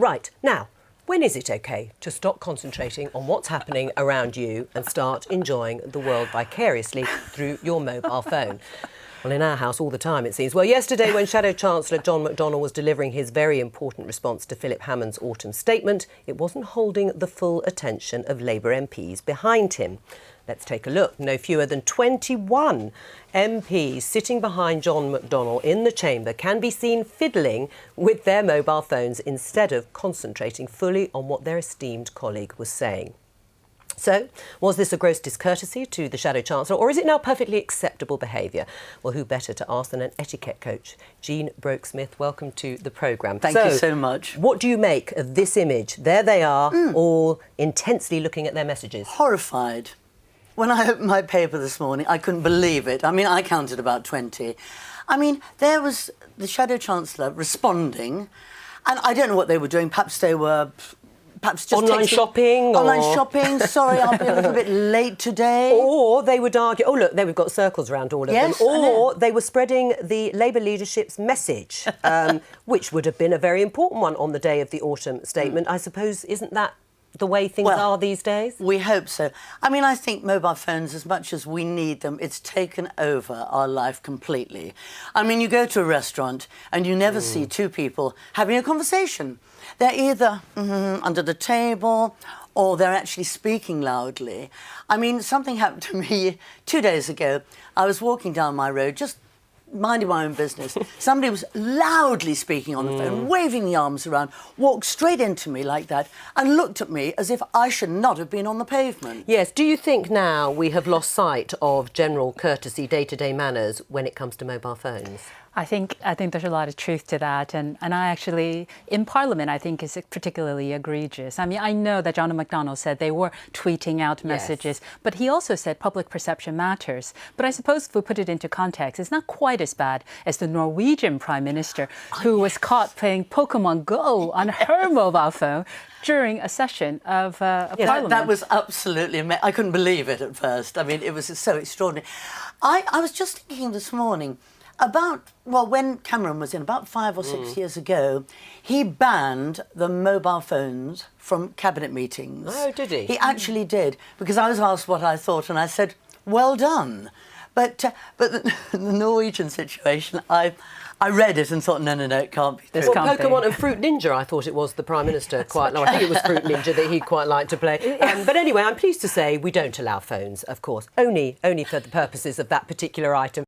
Right, now, when is it OK to stop concentrating on what's happening around you and start enjoying the world vicariously through your mobile phone? Well, in our house all the time, it seems. Well, yesterday, when Shadow Chancellor John McDonnell was delivering his very important response to Philip Hammond's autumn statement, it wasn't holding the full attention of Labour MPs behind him. Let's take a look. No fewer than 21 MPs sitting behind John McDonnell in the chamber can be seen fiddling with their mobile phones instead of concentrating fully on what their esteemed colleague was saying. So, was this a gross discourtesy to the Shadow Chancellor, or is it now perfectly acceptable behaviour? Well, who better to ask than an etiquette coach? Jean Broke-Smith, welcome to the programme. Thank you so much. What do you make of this image? There they are, all intensely looking at their messages. Horrified. When I opened my paper this morning, I couldn't believe it. I mean, I counted about 20. I mean, there was the Shadow Chancellor responding, and I don't know what they were doing. Perhaps they were... Perhaps just online shopping? Online shopping. Sorry, I'll be a little bit late today. Or they would argue... Oh, look, we've got circles around all of them. Or they were spreading the Labour leadership's message, which would have been a very important one on the day of the autumn statement. I suppose, isn't that the way things are these days? We hope so. I mean, I think mobile phones, as much as we need them, it's taken over our life completely. I mean, you go to a restaurant and you never see two people having a conversation. They're either under the table or they're actually speaking loudly. I mean, something happened to me 2 days ago. I was walking down my road, just minding my own business. Somebody was loudly speaking on the phone, waving the arms around, walked straight into me like that and looked at me as if I should not have been on the pavement. Yes. Do you think now we have lost sight of general courtesy, day-to-day manners when it comes to mobile phones? I think there's a lot of truth to that, and I actually, in Parliament, I think is particularly egregious. I mean, I know that John McDonnell said they were tweeting out messages, but he also said public perception matters. But I suppose if we put it into context, it's not quite as bad as the Norwegian Prime Minister, who was caught playing Pokemon Go on her mobile phone during a session of Parliament. That was absolutely amazing. I couldn't believe it at first. I mean, it was so extraordinary. I was just thinking this morning about, well, when Cameron was in, about 5 or 6 years ago, he banned the mobile phones from cabinet meetings. Oh, did he? He actually did, because I was asked what I thought, and I said, well done. But the Norwegian situation, I read it and thought, no, it can't be true. Well, Pokemon and Fruit Ninja, I thought it was the Prime Minister quite liked. I think it was Fruit Ninja that he'd quite like to play. But anyway, I'm pleased to say we don't allow phones, of course, only for the purposes of that particular item.